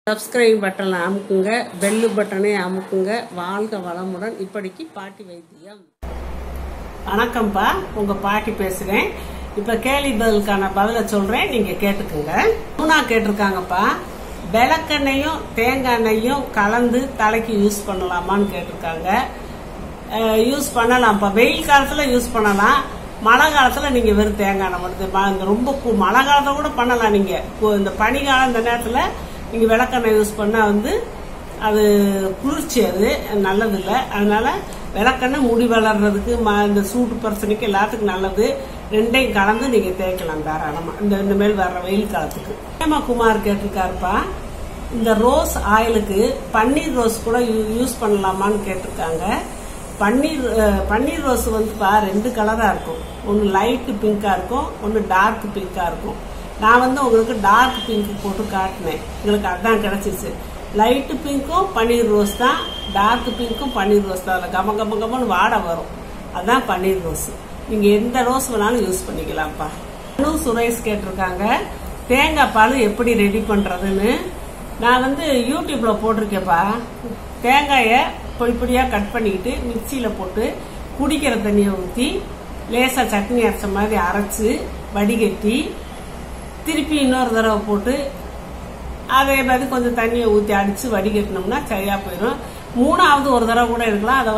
Subscribe பட்டனை அமுக்குங்க, bell பட்டனை அமுக்குங்க. வாழ்க வளமுடன். இப்படிக்கு பாட்டி வைத்தியம். வணக்கம்ப்பா, உங்க பாட்டி பேசுறேன். இப்ப கேள்வி பதிலுக்கான பதில சொல்றேன், நீங்க கேட்டுக்குங்க. மூணா கேட்டிருக்காங்கப்பா, விளக்கெண்ணையும் தேங்காய் எண்ணெயும் கலந்து தலைக்கு யூஸ் பண்ணலாமான்னு கேட்டிருக்காங்க. யூஸ் பண்ணலாம்ப்பா. வெயில் காலத்துல யூஸ் பண்ணலாம். மழை காலத்துல நீங்க வெறும் தேங்காய் எண்ணெய் மட்டும். ரொம்ப மழை காலத்துல கூட பண்ணலாம். நீங்க இந்த பனிக்காலம் இந்த நேரத்துல நீங்க விளக்கெண்ணெய் யூஸ் பண்ணா அது குளிர்ச்சி, அது நல்லது இல்லை. அதனால விளக்கெண்ணெய் முடி வளர்றதுக்கு இந்த சூட்டு பிரச்சனைக்கு எல்லாத்துக்கும் நல்லது. ரெண்டையும் கலந்து நீங்க தேய்க்கலாம் தாராளமா இந்த மேல் வர்ற வெயில் காலத்துக்கு. குமார் கேட்டிருக்காருப்பா, இந்த ரோஸ் ஆயிலுக்கு பன்னீர் ரோஸ் கூட யூஸ் பண்ணலாமான்னு கேட்டிருக்காங்க. பன்னீர் ரோஸ் ரெண்டு கலரா இருக்கும். ஒன்னு லைட் பிங்கா இருக்கும், ஒன்னு டார்க் பிங்கா இருக்கும். நான் உங்களுக்கு டார்க் பிங்க் போட்டு காட்டினேன், உங்களுக்கு அதான் கிடைச்சிச்சு. லைட் பிங்க்கும் பன்னீர் ரோஸ் தான், டார்க் பிங்க்கும் பன்னீர் ரோஸ் தான். கம கம கமன்னு வாடை வரும், அதான் பன்னீர் ரோஸ். நீங்க எந்த ரோஸ் வேணாலும் யூஸ் பண்ணிக்கலாம்ப்பா. சுரேஷ் கேட்டிருக்காங்க, தேங்காய் பால் எப்படி ரெடி பண்றதுன்னு. நான் யூடியூப்ல போட்டிருக்கேன்ப்பா. தேங்காய பொடிப்பொடியா கட் பண்ணிக்கிட்டு மிக்சியில போட்டு குடிக்கிற தண்ணியை ஊற்றி லேசா சட்னி அரைச்ச மாதிரி அரைச்சு வடிகட்டி திருப்பி இன்னொரு தடவை போட்டு அதே மாதிரி கொஞ்சம் தண்ணியை ஊற்றி அடிச்சு வடிகட்டினோம்னா சரியா போயிடும். மூணாவது ஒரு தடவை கூட இருக்கலாம். அதை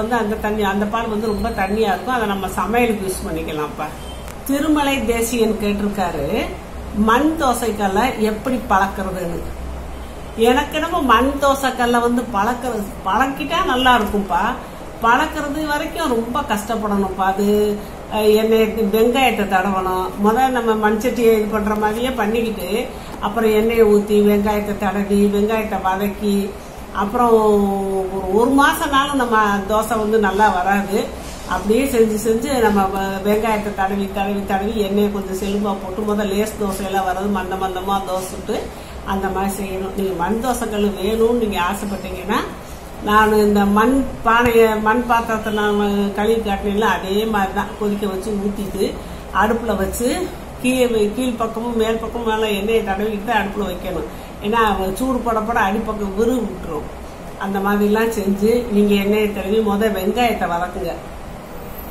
அந்த பால் ரொம்ப தண்ணியா இருக்கும். அதை நம்ம சமையலுக்கு யூஸ் பண்ணிக்கலாம்ப்பா. திருமலை தேசியன் கேட்டிருக்காரு, மண் தோசைக்கல்ல எப்படி பழக்கிறதுன்னு. எனக்கு என்னமோ மண் தோசைக்கல்ல பழக்கிட்டா நல்லா இருக்கும்பா. பழக்கிறது வரைக்கும் ரொம்ப கஷ்டப்படணும்ப்பா. அது எண்ணெய் வெங்காயத்தை தடவணும். முதல்ல நம்ம மண்சட்டியை இது பண்ற மாதிரியே பண்ணிக்கிட்டு அப்புறம் எண்ணெயை ஊற்றி வெங்காயத்தை தடவி வெங்காயத்தை வதக்கி அப்புறம் ஒரு மாசம்னாலும் நம்ம தோசை நல்லா வராது. அப்படியே செஞ்சு நம்ம வெங்காயத்தை தடவி தடவி தடவி எண்ணெயை கொஞ்சம் செலும்பா போட்டு முதல்ல லேஸ் தோசையெல்லாம் வர்றது மந்தமா தோசை விட்டு அந்த மாதிரி செய்யணும். நீங்க மண் தோசைக்கல் வேணும்னு நீங்க ஆசைப்பட்டீங்கன்னா, நான் இந்த மண் பாத்திரத்தை நான் கழுவி காட்டினேன்ல, அதே மாதிரிதான் கொதிக்க வச்சு ஊத்திட்டு அடுப்புல வச்சு கீழ் பக்கமும் மேல் பக்கமும் மேல எண்ணெயை தடவிக்கிட்டு அடுப்புல வைக்கணும். ஏன்னா சூடு படப்பட அடிப்பக்கம் விட்டுரும். அந்த மாதிரிலாம் செஞ்சு நீங்க எண்ணெயை தடவி வெங்காயத்தை வதக்குங்க.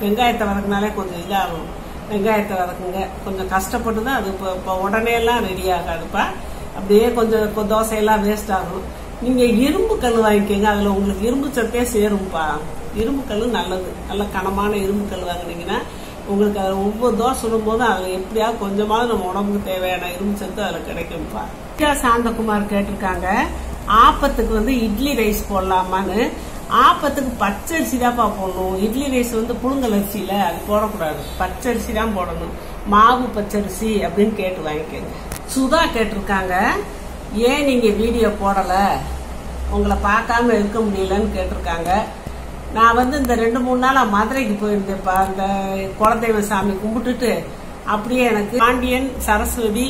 வெங்காயத்தை வதக்குனாலே கொஞ்சம் இதாகும். வெங்காயத்தை வதக்குங்க. கொஞ்சம் கஷ்டப்பட்டு தான் அது இப்போ உடனே எல்லாம் ரெடி ஆகாதுப்பா. அப்படியே கொஞ்சம் தோசையெல்லாம் வேஸ்ட் ஆகும். நீங்க இரும்பு கல் வாங்கிக்கோங்க, அதுல உங்களுக்கு இரும்பு சத்தே சேரும்பா. இரும்பு கல் நல்லது. நல்ல கனமான இரும்பு கல் வாங்கினீங்கன்னா உங்களுக்கு அதுல ஒவ்வொரு தோசை சுடும் போதும் அதுல எப்படியாவது கொஞ்சமாவது நம்ம உடம்புக்கு தேவையான இரும்பு சத்து அதுல கிடைக்கும்பா. சாந்தகுமார் கேட்டிருக்காங்க, ஆப்பத்துக்கு இட்லி ரைஸ் போடலாமான்னு. ஆப்பத்துக்கு பச்சரிசி தான்ப்பா போடணும். இட்லி ரைஸ் புழுங்கல் அரிசியில அது போடக்கூடாது, பச்சரிசி தான் போடணும். மாவு பச்சரிசி அப்படின்னு கேட்டு வாங்கிக்கோங்க. சுதா கேட்டிருக்காங்க, ஏன் நீங்க வீடியோ போடல, உங்களை பார்க்காம இருக்க முடியலன்னு கேட்டிருக்காங்க. நான் இந்த 2-3 நாளா மதுரைக்கு போயிருந்தேன்ப்பா. அந்த குலதெய்வ சாமி கும்பிட்டுட்டு அப்படியே எனக்கு பாண்டியன் சரஸ்வதி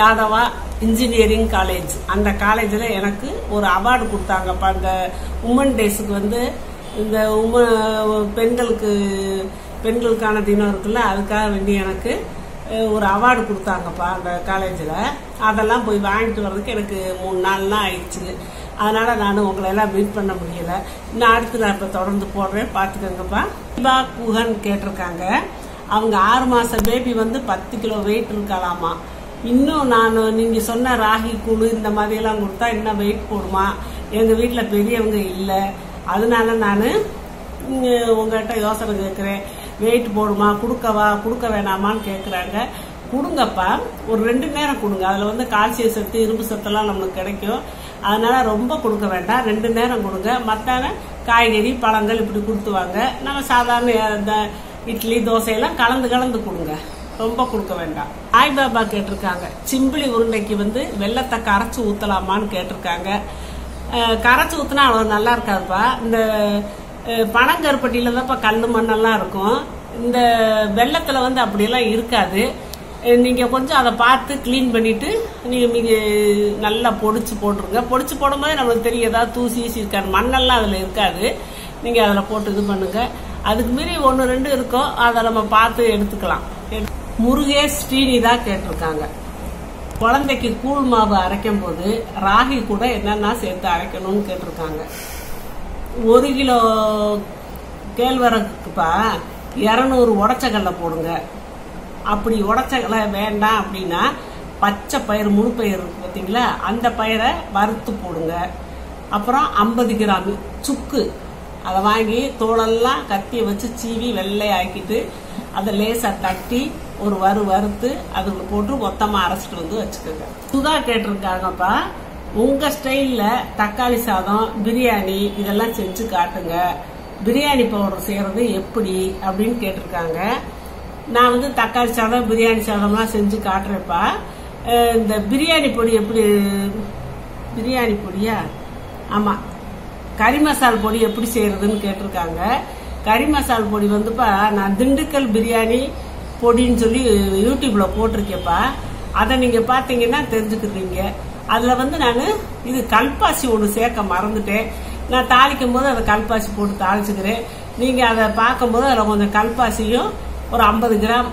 யாதவா இன்ஜினியரிங் காலேஜ், அந்த காலேஜ்ல எனக்கு ஒரு அவார்டு கொடுத்தாங்கப்பா. இந்த உமன் டேஸுக்கு இந்த பெண்களுக்கான தினம் இருக்குல்ல, அதுக்காக வேண்டி எனக்கு ஒரு அவார்டு கொடுத்தாங்கப்பா அந்த காலேஜில். அதெல்லாம் போய் வாங்கிட்டு வர்றதுக்கு எனக்கு 3 நாள்லாம் ஆயிடுச்சு. அதனால நான் உங்களை எல்லாம் மீட் பண்ண முடியல. இன்னும் அடுத்து நான் இப்போ தொடர்ந்து போடுறேன், பார்த்துக்கோங்கப்பா. தீபா குஹன் கேட்டிருக்காங்க, அவங்க 6 மாசம் பேபி 10 கிலோ வெயிட் இருக்கலாமா. இன்னும் நீங்க சொன்ன ராகி கூழ் இந்த மாதிரி எல்லாம் கொடுத்தா இன்னும் வெயிட் போடுமா. எங்க வீட்டுல பெரியவங்க இல்லை, அதனால நான் உங்ககிட்ட யோசனை கேட்கிறேன். வெயிட் போடுமா, கொடுக்க வேணாமான்னு கேட்கறாங்க. கொடுங்கப்பா, ஒரு 2 நேரம் கொடுங்க. அதுல கால்சியம் சத்து இரும்பு சத்தெல்லாம் நம்மளுக்கு கிடைக்கும். அதனால ரொம்ப கொடுக்க வேண்டாம், 2 நேரம் கொடுங்க. மத்தான காய்கறி பழங்கள் இப்படி கொடுத்துவாங்க. நம்ம சாதாரண இட்லி தோசையெல்லாம் கலந்து கொடுங்க, ரொம்ப கொடுக்க வேண்டாம். சாய்பாபா கேட்டிருக்காங்க, சிம்பிளி உருண்டைக்கு வெள்ளத்தை கரைச்சு ஊத்தலாமான்னு கேட்டிருக்காங்க. கரைச்சு ஊத்துனா அவ்வளவு நல்லா இருக்காதுப்பா. இந்த பனங்கருப்பட்டியில தான்ப்பா கல்லு மண்ணெல்லாம் இருக்கும். இந்த வெள்ளத்துல அப்படியெல்லாம் இருக்காது. நீங்க கொஞ்சம் அதை பார்த்து கிளீன் பண்ணிட்டு நீங்க நல்லா பொடிச்சு போட்டுருங்க. பொடிச்சு போடும்போது நம்மளுக்கு தெரியும் ஏதாவது தூசி இருக்காது, மண்ணெல்லாம் அதுல இருக்காது. நீங்க அதுல போட்டு இது பண்ணுங்க. அதுக்கு மீறி 1-2 இருக்கும், அதை நம்ம பார்த்து எடுத்துக்கலாம். முருகேஷ் ஸ்ரீனிதா கேட்டிருக்காங்க, குழந்தைக்கு கூழ் மாவு அரைக்கும் போது ராகி கூட என்னென்ன சேர்த்து அரைக்கணும்னு கேட்டிருக்காங்க. 1 கிலோ கேழ்வரகுக்குப்பா 200 உடச்சக்கடலை போடுங்க. அப்படி உடச்சக்கடலை வேண்டாம் அப்படின்னா பச்சை பயிர் முழு பயிர் இருக்கு பார்த்தீங்களா, அந்த பயிரை வறுத்து போடுங்க. அப்புறம் 50 கிராம் சுக்கு அதை வாங்கி தோலெல்லாம் கத்தியை வச்சு சீவி வெள்ளையாக்கிட்டு அதை லேசாக தட்டி ஒரு வறுத்து அதுக்குள்ள போட்டு மொத்தமாக அரைச்சிட்டு வந்து வச்சுக்கோங்க. சுதா கேட்டிருக்காங்கப்பா, உங்க ஸ்டைல்ல தக்காளி சாதம் பிரியாணி இதெல்லாம் செஞ்சு காட்டுங்க, பிரியாணி பவுடர் செய்யறது எப்படி அப்படின்னு கேட்டிருக்காங்க. நான் வந்து தக்காளி சாதம் பிரியாணி சாதம்லாம் செஞ்சு காட்டுறேன்ப்பா. இந்த பிரியாணி பொடி எப்படி, பிரியாணி பொடியா, ஆமா கறி மசால் பொடி எப்படி செய்யறதுன்னு கேட்டிருக்காங்க. கறி மசால் பொடி வந்துப்பா நான் திண்டுக்கல் பிரியாணி பொடின்னு சொல்லி யூடியூப்ல போட்டிருக்கேன்ப்பா. அதை நீங்க பாத்தீங்கன்னா தெரிஞ்சுக்கிறீங்க. அதுல வந்து நான் இது கல்பாசி ஒன்று சேர்க்க மறந்துட்டேன். நான் தாளிக்கும் போது அதை கல்பாசி போட்டு தாளிச்சுக்கிறேன். நீங்க அதை பார்க்கும்போது அதில் கொஞ்சம் கல்பாசியும் ஒரு 50 கிராம்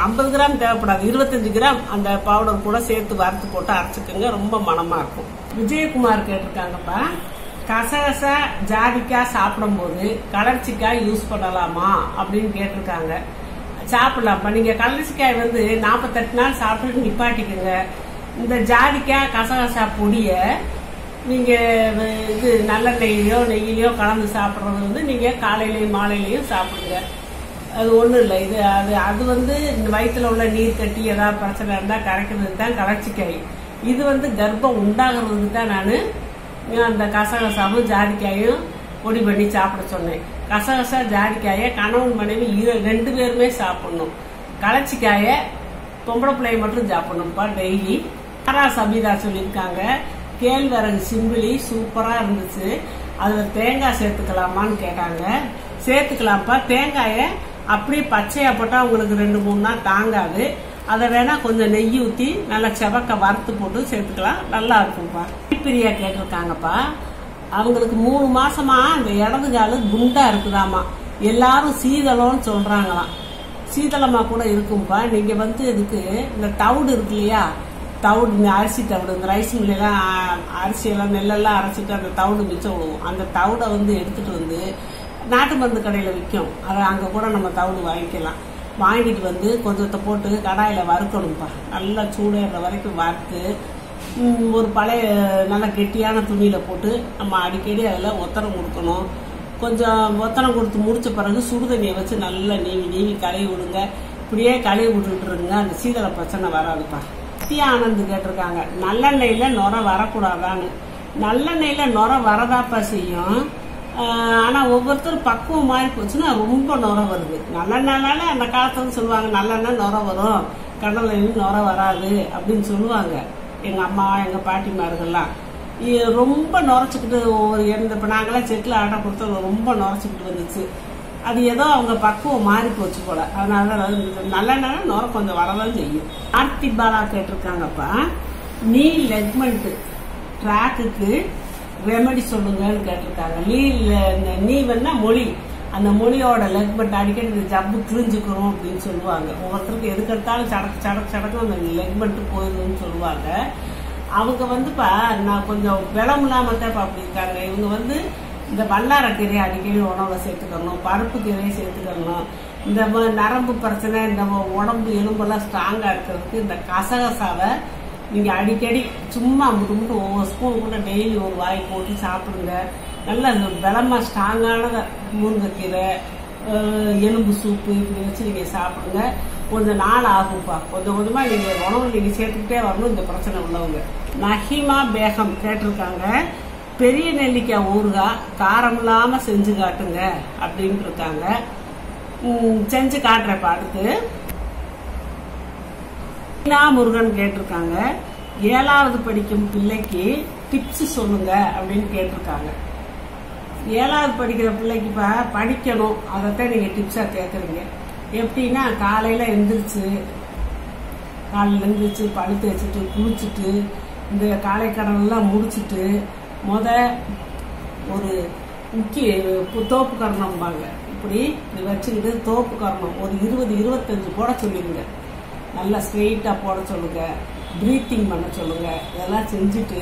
50 கிராம் தேவைப்படாது, 25 கிராம் அந்த பவுடர் கூட சேர்த்து வறுத்து போட்டு அரைச்சிக்கோங்க, ரொம்ப மனமா இருக்கும். விஜயகுமார் கேட்டிருக்காங்கப்பா, கசகசா ஜாதிக்காய் சாப்பிடும் போது கலர்ச்சிக்காய் யூஸ் பண்ணலாமா அப்படின்னு கேட்டிருக்காங்க. சாப்பிடலாம்ப்பா. நீங்க கலர்ச்சிக்காய் வந்து 48 நாள் சாப்பிட்டு நிப்பாட்டிக்குங்க. இந்த ஜாதிக்காய் கசகசா பொடிய நீங்க இது நல்லெண்ணெயிலையோ நெய்யிலையோ கலந்து சாப்பிட்றது வந்து நீங்க காலையிலயும் மாலையிலையும் சாப்பிடுங்க. அது ஒண்ணும் இல்லை. இது அது வந்து வயிற்றுல உள்ள நீர் கட்டி ஏதாவது பிரச்சனை இருந்தா கரைக்கிறதுக்கு தான் கலர்ச்சிக்காய். இது வந்து கர்ப்பம் உண்டாகிறதுக்கு தான் நான் அந்த கசகசாவும் ஜாதிக்காயும் பொடி பண்ணி சாப்பிட சொன்னேன். கசகசா ஜாதிக்காயை கணவன் மனைவி 2 பேருமே சாப்பிடணும். கலர்ச்சிக்காயை பொம்பளை பிள்ளைய மட்டும் சாப்பிடணும்ப்பா டெய்லி. சபிதா சொல்லியிருக்காங்க, கேழ்வரகு சிம்பிளி சூப்பரா இருந்துச்சு, அதுல தேங்காய் சேர்த்துக்கலாமான்னு கேட்டாங்க. சேர்த்துக்கலாம்ப்பா. தேங்காயை அப்படியே பச்சையா போட்டா உங்களுக்கு 2-3 நாள் தாங்காது. அதை வேணா கொஞ்சம் நெய் ஊத்தி நல்லா செவக்க வறுத்து போட்டு சேர்த்துக்கலாம், நல்லா இருக்கும்ப்பா. பிரியா கேட்டிருக்காங்கப்பா, அவங்களுக்கு 3 மாசமா அந்த இடது காலு குண்டா இருக்குதாமா, எல்லாரும் சீதளம்னு சொல்றாங்களாம். சீதளமா கூட இருக்கும்பா. நீங்க வந்து இதுக்கு இந்த தவிடு இருக்கு இல்லையா, தவிடு, இந்த அரிசி தவிடு, இந்த ரைஸ் மில்லாம் அரிசி எல்லாம் நெல்லெல்லாம் அரைச்சிட்டு அந்த தவிடு மிச்சம் விடுவோம். அந்த தவிடை வந்து எடுத்துட்டு வந்து நாட்டு மருந்து கடையில விற்கும், அதை அங்க கூட நம்ம தவிடு வாங்கிக்கலாம். வாங்கிட்டு வந்து கொஞ்சத்தை போட்டு கடாயில வறுக்கணும்ப்பா. நல்லா சூடேற வரைக்கும் வறுத்து ஒரு பழைய நல்ல கெட்டியான துணியில போட்டு நம்ம அடிக்கடி அதில் ஒத்தனம் கொடுக்கணும். கொஞ்சம் ஒத்தனம் கொடுத்து முடிச்ச பிறகு சுடுதண்ணியை வச்சு நல்லா நீவி கழுவி விடுங்க. இப்படியே கழுவி விட்டுருங்க, அந்த சீதள பிரச்சனை வராதுப்பா. ஆனந்த் கேட்டிருக்காங்க, நல்லெண்ணெயில நுர வரக்கூடாதான்னு. நல்லெண்ணெயில நுர வரதாப்பா செய்யும். ஆனா ஒவ்வொருத்தரும் பக்குவம் மாறி போச்சுன்னா ரொம்ப நுர வருது. நல்லெண்ணால அந்த காலத்துல சொல்லுவாங்க நல்லெண்ணெய் நுர வரும், கடலை நுர வராது அப்படின்னு சொல்லுவாங்க எங்க அம்மா எங்க பாட்டிமார்கள்லாம். ரொம்ப நுரைச்சிக்கிட்டு ஒவ்வொரு இப்ப நாங்கெல்லாம் செட்டில் ஆட்டை கொடுத்து ரொம்ப நுரைச்சிக்கிட்டு வந்துச்சு. அது ஏதோ அவங்க பக்குவம் மாறி போச்சு போல, அதனால நல்லெண்ணெய் நுர கொஞ்சம் வரதான் செய்யும். ஆர்த்தி பாலா கேட்டிருக்காங்கப்பா, நீ லெக்மெண்ட் ட்ராக்குக்கு ரெமெடி சொல்லுங்கன்னு கேட்டிருக்காங்க. நீ வேணா மொழி, அந்த மொழியோட லெக்மெண்ட் அடிக்கடி ஜப்பு கிழிஞ்சுக்கணும் அப்படின்னு சொல்லுவாங்க. ஒவ்வொருத்தருக்கு எதுக்கு எடுத்தாலும் சடக்கு அந்த லெக்மெண்ட் போயிடுன்னு சொல்லுவாங்க. அவங்க வந்துப்பா நான் கொஞ்சம் விளம் இல்லாமத்தான் அப்படி இருக்காங்க. இவங்க வந்து இந்த வல்லாரக்கீரையை அடிக்கடி உணவுல சேர்த்துக்கணும், பருப்பு கீரையை சேர்த்துக்கணும். இந்த நரம்பு பிரச்சனை, இந்த உடம்பு எலும்பெல்லாம் ஸ்ட்ராங்கா இருக்கிறதுக்கு இந்த கசகசாவை நீங்க அடிக்கடி சும்மா முட்டு ஒவ்வொரு ஸ்பூன் கூட டெய்லி ஒரு வாய் போட்டு சாப்பிடுங்க. நல்ல பலமா ஸ்ட்ராங்கான முருங்கைக்கீரை, எலும்பு சூப்பு இப்படி வச்சு நீங்க சாப்பிடுங்க. கொஞ்சம் நாள் ஆகும்ப்பா. கொஞ்சம் கொஞ்சமா நீங்க உணவு நீங்க சேர்த்துக்கிட்டே வரணும் இந்த பிரச்சனை உள்ளவங்க. நஹீமா பேகம் கேட்டிருக்காங்க, பெரிய நெல்லிக்காய் ஊறுகாய் காரம் இல்லாம செஞ்சு காட்டுங்க அப்படின்னு இருக்காங்க. செஞ்சு காட்டுறப்ப அடுத்து முருகன் கேட்டிருக்காங்க, 7வது படிக்கும் பிள்ளைக்கு டிப்ஸ் சொல்லுங்க அப்படின்னு கேட்டிருக்காங்க. 7வது படிக்கிற பிள்ளைக்கு படிக்கணும், அதைத்தான் நீங்க டிப்ஸா கேட்கறீங்க. எப்படின்னா காலையில எந்திரிச்சு பழு தேய்ச்சிட்டு குளிச்சுட்டு இந்த காலை கடனெல்லாம் முடிச்சுட்டு ஒரு தோப்பு கரணம்பாங்க, இப்படி வச்சுக்கிட்டு தோப்பு கரணம் ஒரு 20-25 போட சொல்லிடுங்க. நல்லா ஸ்ட்ரெயிட்டா போட சொல்லுங்க. ப்ரீத்திங் பண்ண சொல்லுங்கள். இதெல்லாம் செஞ்சுட்டு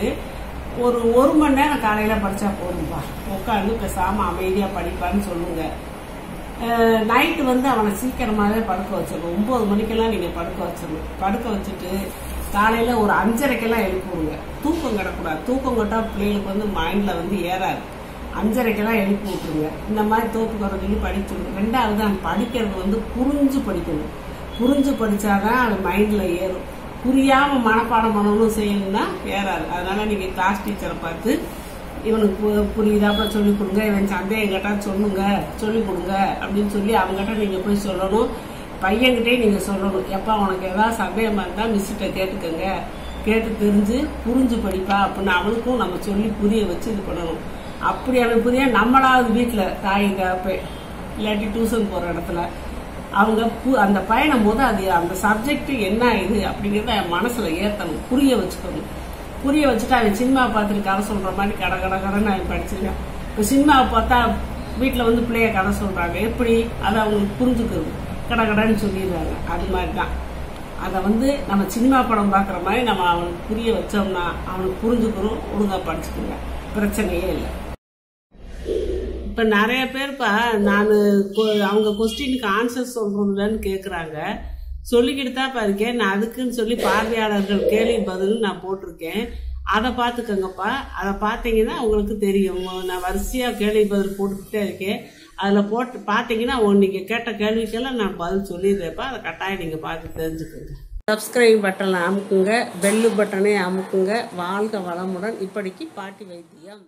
ஒரு மணி நேரம் காலையில் படித்தா போதும்பா. உட்காந்து பேசாமல் அமைதியாக படிப்பான்னு சொல்லுங்கள். நைட்டு அவனை சீக்கிரமாகவே படுக்க வச்சிடணும். 9 மணிக்கெல்லாம் நீங்கள் படுக்க வச்சிடணும். படுக்க வச்சுட்டு காலையில் ஒரு 5:30க்கெல்லாம் எழுப்பிவிடுங்க. தூக்கம் கிடக்கூடாது. தூக்கம் கொட்டால் பிள்ளைகளுக்கு மைண்டில் ஏறாது. 5:30க்கெல்லாம் எழுப்பி விட்டுருங்க. இந்த மாதிரி தோப்பு குறைஞ்சி படிச்சுடுங்க. 2வது அந்த படிக்கிறது புரிஞ்சு படிக்கணும். புரிஞ்சு படித்தாதான் அது மைண்டில் ஏறும். புரியாமல் மனப்பாடம் பண்ணணும் செய்யணும்னா ஏறாது. அதனால நீங்கள் கிளாஸ் டீச்சரை பார்த்து இவனுக்கு புரியுதாப்ப சொல்லிக் கொடுங்க, இவன் சந்தேகம் கேட்டால் சொல்லிக் கொடுங்க அப்படின்னு சொல்லி அவங்ககிட்ட நீங்கள் போய் சொல்லணும். பையன்கிட்டே நீங்கள் சொல்லணும், எப்பா உனக்கு ஏதாவது சந்தேகமாக இருந்தால் மிஸ்கிட்ட கேட்டுக்கோங்க, கேட்டு தெரிஞ்சு புரிஞ்சு படிப்பா அப்படின்னு அவனுக்கும் நம்ம சொல்லி புரிய வச்சு இது பண்ணணும். அப்படி அவன் புரிய நம்மளாவது வீட்டில் தாய் தகப்ப இல்லாட்டி டியூஷன் போகிற இடத்துல அவங்க அந்த பயணம் போது அது அந்த சப்ஜெக்ட் என்ன இது அப்படிங்கிறத என் மனசில் ஏற்றணும், புரிய வச்சுக்கணும். புரிய வச்சுட்டு அவன் சினிமா பார்த்துட்டு கதை சொல்கிற மாதிரி கடைன்னு அவன் படிச்சிருக்கான். இப்போ சினிமாவை பார்த்தா வீட்டில் பிள்ளைய கதை சொல்கிறாங்க. எப்படி அதை அவங்களுக்கு புரிஞ்சுக்கிறது? கடைன்னு சொல்லிடுறாங்க. அது மாதிரி தான் அதை நம்ம சினிமா படம் பார்க்குற மாதிரி நம்ம அவனுக்கு புரிய வச்சோம்னா அவனுக்கு புரிஞ்சுக்கிறோம். ஒழுங்காக படிச்சுக்கோங்க, பிரச்சனையே இல்லை. இப்போ நிறைய பேர்ப்பா நான் அவங்க கொஸ்டினுக்கு ஆன்சர் சொல்கிறோம்லன்னு கேட்குறாங்க. சொல்லிக்கிட்டு தான் இருக்கேன். நான் அதுக்குன்னு சொல்லி பார்வையாளர்கள் கேள்வி பதில் நான் போட்டிருக்கேன். அதை பார்த்துக்கங்கப்பா. அதை பார்த்தீங்கன்னா உங்களுக்கு தெரியும். நான் வரிசையாக கேள்வி பதில் போட்டுக்கிட்டே இருக்கேன். அதில் போட்டு பார்த்தீங்கன்னா நீங்கள் கேட்ட கேள்விக்கெல்லாம் நான் பதில் சொல்லிடுறேன்ப்பா. அதை கட்டாயம் நீங்கள் பார்த்து தெரிஞ்சுக்கோங்க. சப்ஸ்கிரைப் பட்டனை அமுக்குங்க, பெல்லு பட்டனை அமுக்குங்க. வாழ்க வளமுடன். இப்படிக்கு பாட்டி வைத்தியம்.